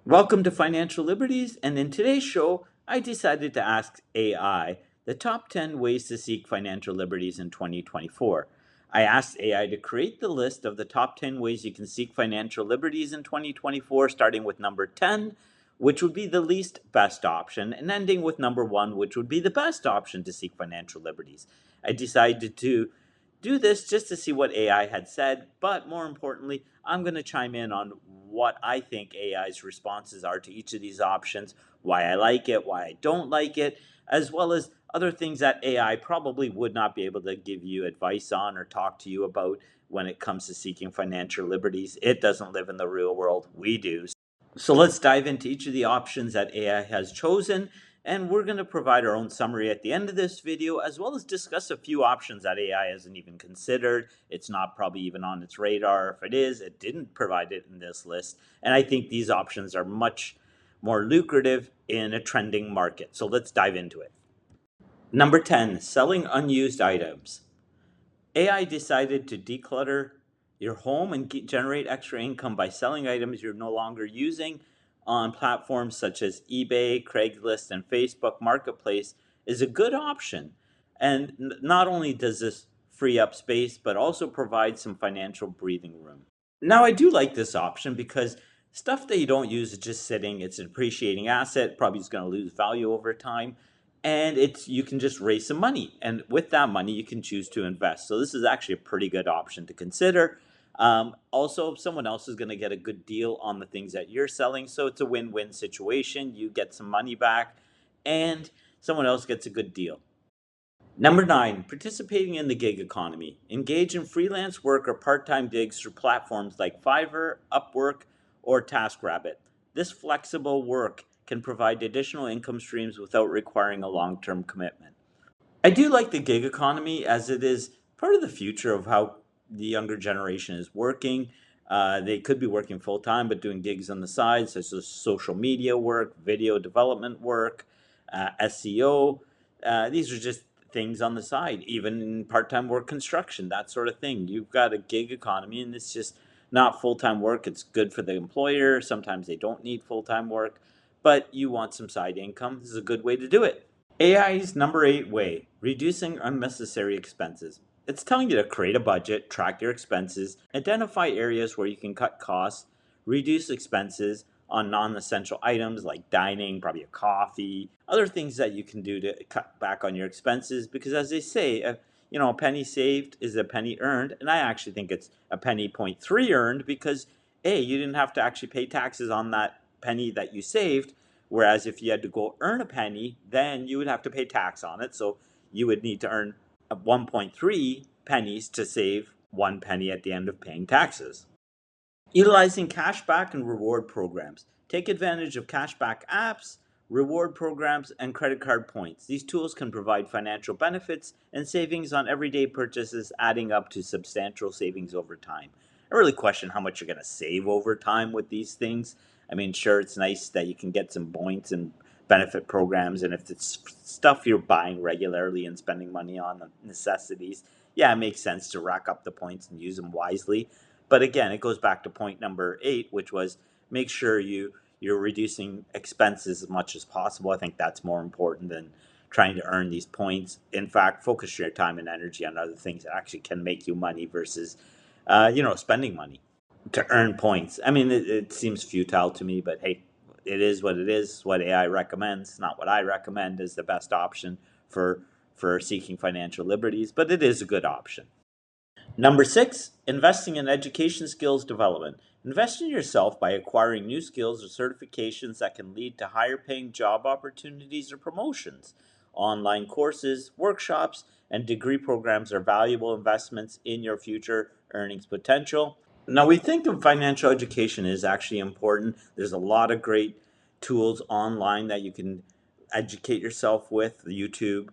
Welcome to Financial Liberties, and in today's show, I decided to ask AI the top 10 ways to seek financial liberties in 2024. I asked AI to create the list of the top 10 ways you can seek financial liberties in 2024, starting with number 10, which would be the least best option, and ending with number 1, which would be the best option to seek financial liberties. I decided to do this just to see what AI had said, but more importantly, I'm going to chime in on what I think AI's responses are to each of these options, why I like it, why I don't like it, as well as other things that AI probably would not be able to give you advice on or talk to you about when it comes to seeking financial liberties. It doesn't live in the real world, we do. So let's dive into each of the options that AI has chosen, and we're going to provide our own summary at the end of this video, as well as discuss a few options that AI hasn't even considered. It's not probably even on its radar. If it is, it didn't provide it in this list. And I think these options are much more lucrative in a trending market. So let's dive into it. Number 10, selling unused items. AI decided to declutter your home and generate extra income by selling items you're no longer using on platforms such as eBay, Craigslist, and Facebook Marketplace is a good option. And not only does this free up space, but also provide some financial breathing room. Now, I do like this option because stuff that you don't use is just sitting. It's an appreciating asset, probably is going to lose value over time. And you can just raise some money. And with that money, you can choose to invest. So this is actually a pretty good option to consider. Also, someone else is going to get a good deal on the things that you're selling. So it's a win-win situation. You get some money back and someone else gets a good deal. Number 9, participating in the gig economy. Engage in freelance work or part-time gigs through platforms like Fiverr, Upwork, or TaskRabbit. This flexible work can provide additional income streams without requiring a long-term commitment. I do like the gig economy as it is part of the future of how the younger generation is working. They could be working full-time, but doing gigs on the side, such as social media work, video development work, SEO. These are just things on the side, even in part-time work, construction, that sort of thing. You've got a gig economy, and it's just not full-time work. It's good for the employer. Sometimes they don't need full-time work, but you want some side income. This is a good way to do it. AI's number 8 way, reducing unnecessary expenses. It's telling you to create a budget, track your expenses, identify areas where you can cut costs, reduce expenses on non-essential items like dining, probably a coffee, other things that you can do to cut back on your expenses. Because as they say, a penny saved is a penny earned, and I actually think it's a penny point 3 earned because you didn't have to actually pay taxes on that penny that you saved. Whereas if you had to go earn a penny, then you would have to pay tax on it. So you would need to earn 1.3 pennies to save 1 penny at the end of paying taxes. Utilizing cashback and reward programs. Take advantage of cashback apps, reward programs, and credit card points. These tools can provide financial benefits and savings on everyday purchases, adding up to substantial savings over time. I really question how much you're going to save over time with these things. I mean, sure, it's nice that you can get some points and benefit programs, and if it's stuff you're buying regularly and spending money on, necessities, yeah, it makes sense to rack up the points and use them wisely. But again, it goes back to point number 8, which was make sure you're reducing expenses as much as possible. I think that's more important than trying to earn these points. In fact, focus your time and energy on other things that actually can make you money versus, spending money to earn points. I mean, it seems futile to me, but hey, it is what it is. What AI recommends, not what I recommend is the best option for seeking financial liberties, but it is a good option. Number 6, investing in education skills development. Invest in yourself by acquiring new skills or certifications that can lead to higher paying job opportunities or promotions. Online courses, workshops, and degree programs are valuable investments in your future earnings potential. Now, we think of financial education is actually important. There's a lot of great tools online that you can educate yourself with, YouTube,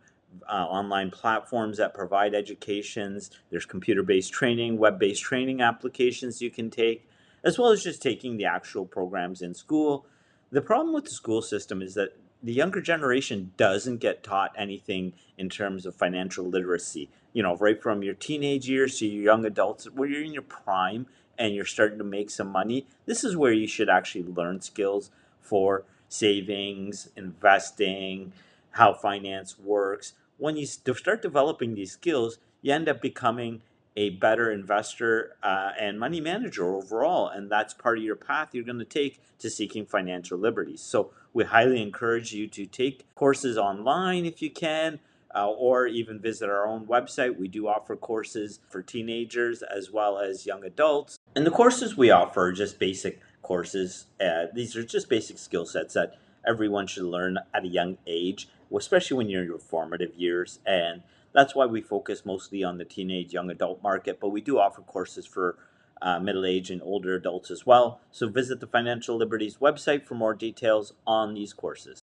online platforms that provide educations. There's computer-based training, web-based training applications you can take, as well as just taking the actual programs in school. The problem with the school system is that the younger generation doesn't get taught anything in terms of financial literacy. Right from your teenage years to your young adults, where you're in your prime and you're starting to make some money, this is where you should actually learn skills for savings, investing, how finance works. When you start developing these skills, you end up becoming a better investor and money manager overall. And that's part of your path you're going to take to seeking financial liberties. So we highly encourage you to take courses online if you can, or even visit our own website. We do offer courses for teenagers as well as young adults. And the courses we offer are just basic courses. These are just basic skill sets that everyone should learn at a young age, especially when you're in your formative years. And that's why we focus mostly on the teenage young adult market, but we do offer courses for middle-aged and older adults as well. So visit the Financial Liberties website for more details on these courses.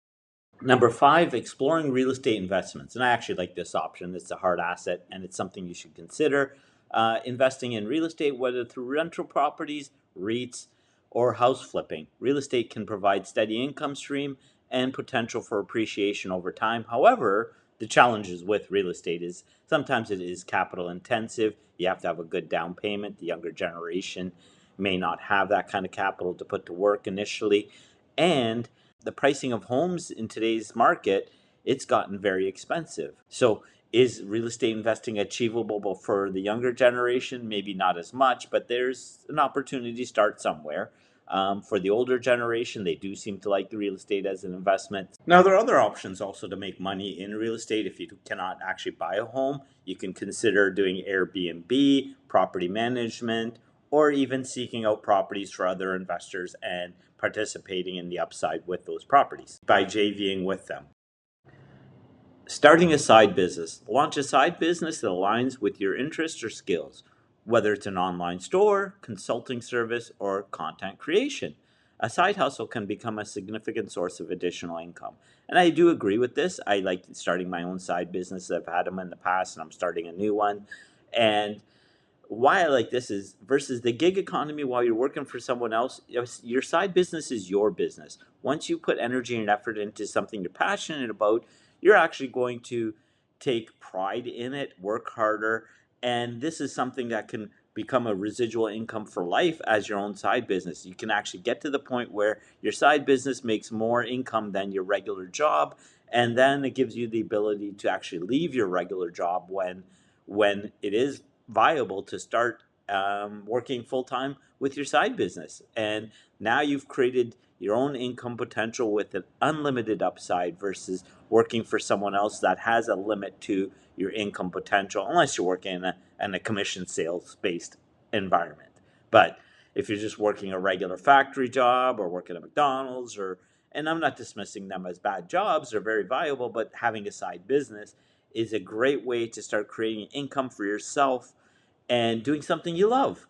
Number 5, exploring real estate investments. And I actually like this option. It's a hard asset and it's something you should consider. Investing in real estate, whether through rental properties, REITs, or house flipping. Real estate can provide steady income stream and potential for appreciation over time. However, the challenges with real estate is sometimes it is capital intensive. You have to have a good down payment. The younger generation may not have that kind of capital to put to work initially. And the pricing of homes in today's market, it's gotten very expensive. So is real estate investing achievable for the younger generation? Maybe not as much, but there's an opportunity to start somewhere. For the older generation, they do seem to like the real estate as an investment. Now, there are other options also to make money in real estate. If you cannot actually buy a home, you can consider doing Airbnb, property management, or even seeking out properties for other investors and participating in the upside with those properties by JVing with them. Starting a side business. Launch a side business that aligns with your interests or skills, whether it's an online store, consulting service, or content creation. A side hustle can become a significant source of additional income. And I do agree with this. I like starting my own side business. I've had them in the past and I'm starting a new one. And why I like this is versus the gig economy while you're working for someone else, your side business is your business. Once you put energy and effort into something you're passionate about, you're actually going to take pride in it, work harder, and this is something that can become a residual income for life as your own side business. You can actually get to the point where your side business makes more income than your regular job, and then it gives you the ability to actually leave your regular job when it is viable to start working full time with your side business. And now you've created your own income potential with an unlimited upside versus working for someone else that has a limit to your income potential, unless you're working in a commission sales based environment. But if you're just working a regular factory job or working at McDonald's, or and I'm not dismissing them as bad jobs, they're very valuable, but having a side business is a great way to start creating income for yourself and doing something you love.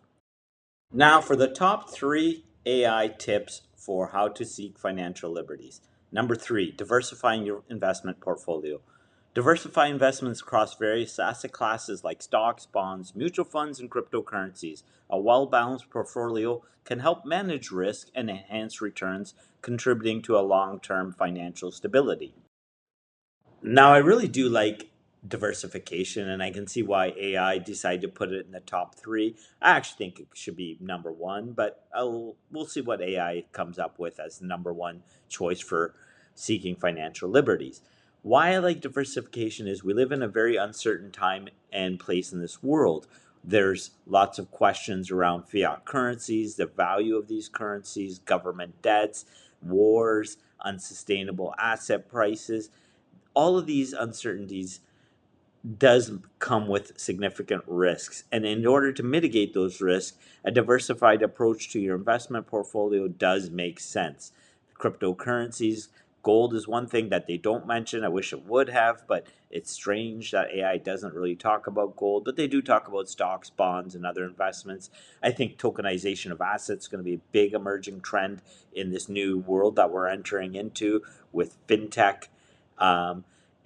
Now, for the top 3 AI tips for how to seek financial liberties. Number 3, diversifying your investment portfolio. Diversify investments across various asset classes like stocks, bonds, mutual funds, and cryptocurrencies. A well balanced portfolio can help manage risk and enhance returns, contributing to a long term financial stability. Now, I really do like diversification, and I can see why AI decided to put it in the top 3. I actually think it should be number 1, but we'll see what AI comes up with as the number 1 choice for seeking financial liberties. Why I like diversification is we live in a very uncertain time and place in this world. There's lots of questions around fiat currencies, the value of these currencies, government debts, wars, unsustainable asset prices. All of these uncertainties does come with significant risks. And in order to mitigate those risks, a diversified approach to your investment portfolio does make sense. Cryptocurrencies, gold is one thing that they don't mention. I wish it would have, but it's strange that AI doesn't really talk about gold, but they do talk about stocks, bonds, and other investments. I think tokenization of assets is going to be a big emerging trend in this new world that we're entering into with fintech.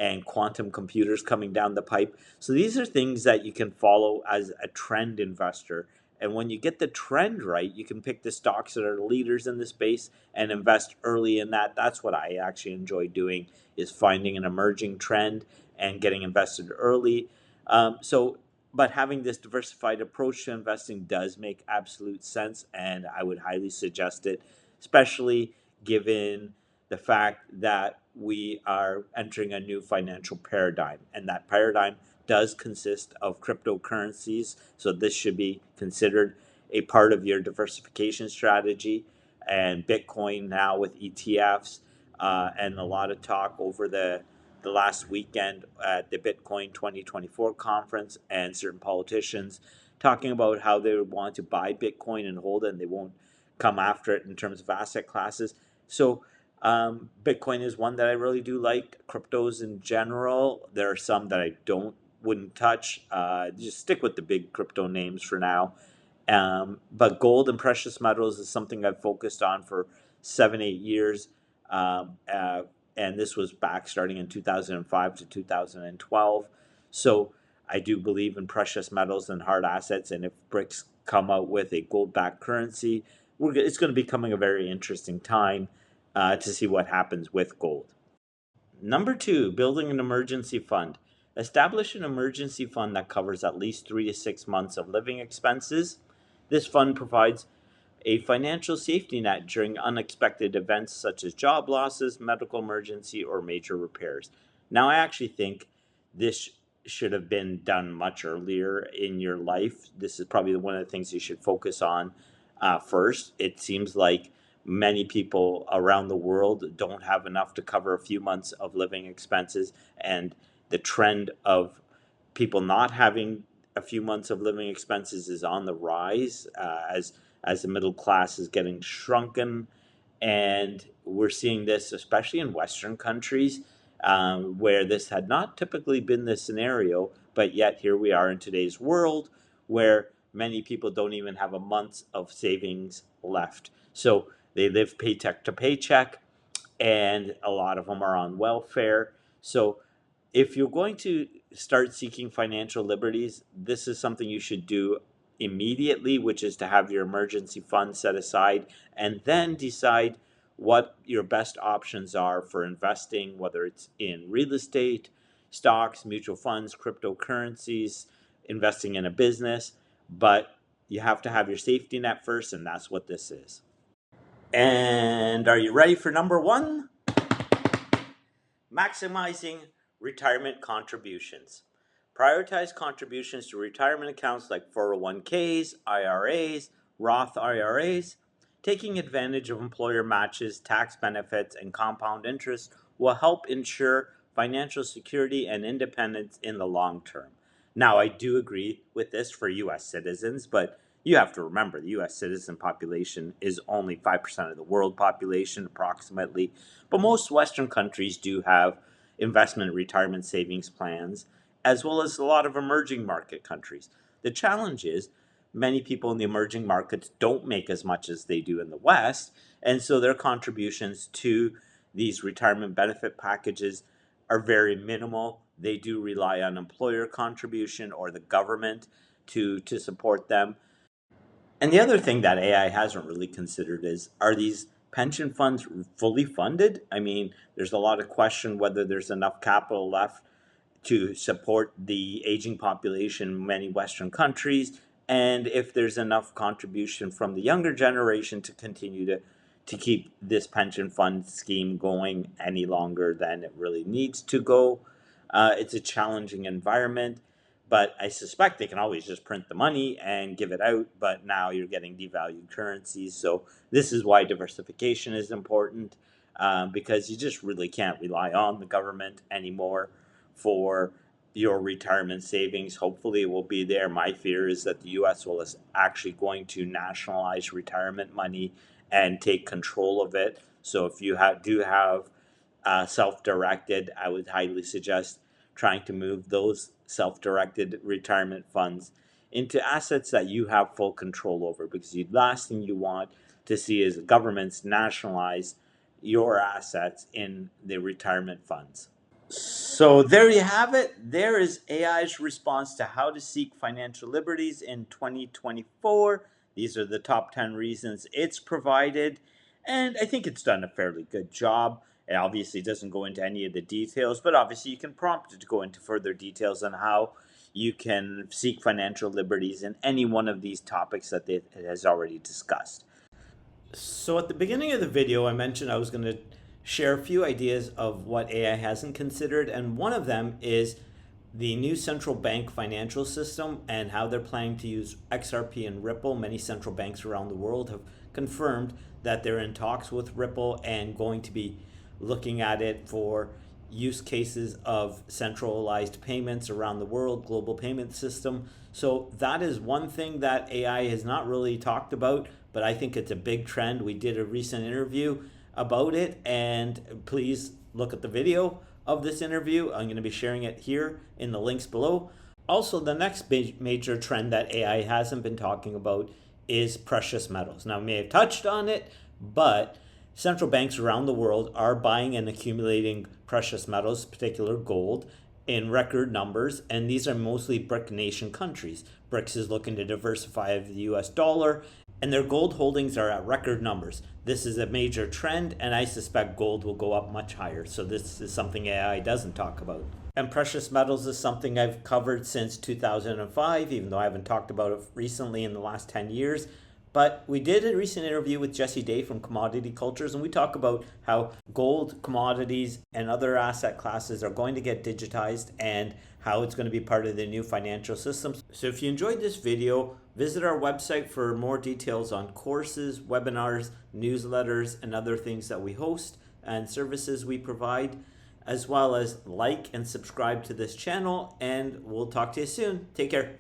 And quantum computers coming down the pipe. So these are things that you can follow as a trend investor. And when you get the trend right, you can pick the stocks that are leaders in the space and invest early in that. That's what I actually enjoy doing, is finding an emerging trend and getting invested early. But having this diversified approach to investing does make absolute sense, and I would highly suggest it, especially given the fact that we are entering a new financial paradigm, and that paradigm does consist of cryptocurrencies. So this should be considered a part of your diversification strategy. And Bitcoin now with ETFs, and a lot of talk over the last weekend at the Bitcoin 2024 conference, and certain politicians talking about how they would want to buy Bitcoin and hold it, and they won't come after it in terms of asset classes. So Bitcoin is one that I really do like. Cryptos in general, there are some that I wouldn't touch. Just stick with the big crypto names for now. But gold and precious metals is something I've focused on for 7, 8 years. Um, uh, and this was back starting in 2005 to 2012. So I do believe in precious metals and hard assets. And if BRICS come out with a gold backed currency, it's going to be becoming a very interesting time to see what happens with gold. Number two, building an emergency fund. Establish an emergency fund that covers at least 3 to 6 months of living expenses. This fund provides a financial safety net during unexpected events such as job losses, medical emergency, or major repairs. Now, I actually think this should have been done much earlier in your life. This is probably one of the things you should focus on first. It seems like many people around the world don't have enough to cover a few months of living expenses, and the trend of people not having a few months of living expenses is on the rise, as the middle class is getting shrunken. And we're seeing this especially in Western countries, where this had not typically been the scenario, but yet here we are in today's world where many people don't even have a month of savings left. So they live paycheck to paycheck, and a lot of them are on welfare. So if you're going to start seeking financial liberties, this is something you should do immediately, which is to have your emergency fund set aside and then decide what your best options are for investing, whether it's in real estate, stocks, mutual funds, cryptocurrencies, investing in a business. But you have to have your safety net first, and that's what this is. And are you ready for number one? Maximizing retirement contributions. Prioritize contributions to retirement accounts like 401ks, IRAs, Roth IRAs. Taking advantage of employer matches, tax benefits, and compound interest will help ensure financial security and independence in the long term. Now, I do agree with this for U.S. citizens, but you have to remember the U.S. citizen population is only 5% of the world population, approximately. But most Western countries do have investment retirement savings plans, as well as a lot of emerging market countries. The challenge is many people in the emerging markets don't make as much as they do in the West, and so their contributions to these retirement benefit packages are very minimal. They do rely on employer contribution or the government to support them. And the other thing that AI hasn't really considered is, are these pension funds fully funded? I mean, there's a lot of question whether there's enough capital left to support the aging population in many Western countries, and if there's enough contribution from the younger generation to continue to keep this pension fund scheme going any longer than it really needs to go. It's a challenging environment, but I suspect they can always just print the money and give it out. But now you're getting devalued currencies. So this is why diversification is important, because you just really can't rely on the government anymore for your retirement savings. Hopefully it will be there. My fear is that the US will is actually going to nationalize retirement money and take control of it. So if you do have self-directed, I would highly suggest trying to move those self-directed retirement funds into assets that you have full control over, because the last thing you want to see is governments nationalize your assets in the retirement funds. So there you have it. There is AI's response to how to seek financial liberties in 2024. These are the top 10 reasons it's provided, and I think it's done a fairly good job. It obviously doesn't go into any of the details, but obviously you can prompt it to go into further details on how you can seek financial liberties in any one of these topics that it has already discussed. So at the beginning of the video, I mentioned I was going to share a few ideas of what AI hasn't considered, and one of them is the new central bank financial system and how they're planning to use XRP and Ripple. Many central banks around the world have confirmed that they're in talks with Ripple and going to be looking at it for use cases of centralized payments around the world, global payment system. So that is one thing that AI has not really talked about, but I think it's a big trend. We did a recent interview about it, and please look at the video of this interview. I'm going to be sharing it here in the links below. Also, the next major trend that AI hasn't been talking about is precious metals. Now, I may have touched on it, but central banks around the world are buying and accumulating precious metals, particular gold, in record numbers, and these are mostly BRIC nation countries. BRICS is looking to diversify the US dollar, and their gold holdings are at record numbers. This is a major trend, and I suspect gold will go up much higher. So this is something AI doesn't talk about. And precious metals is something I've covered since 2005, even though I haven't talked about it recently in the last 10 years. But we did a recent interview with Jesse Day from Commodity Cultures, and we talk about how gold, commodities, and other asset classes are going to get digitized and how it's going to be part of the new financial system. So if you enjoyed this video, visit our website for more details on courses, webinars, newsletters, and other things that we host and services we provide, as well as like and subscribe to this channel, and we'll talk to you soon. Take care.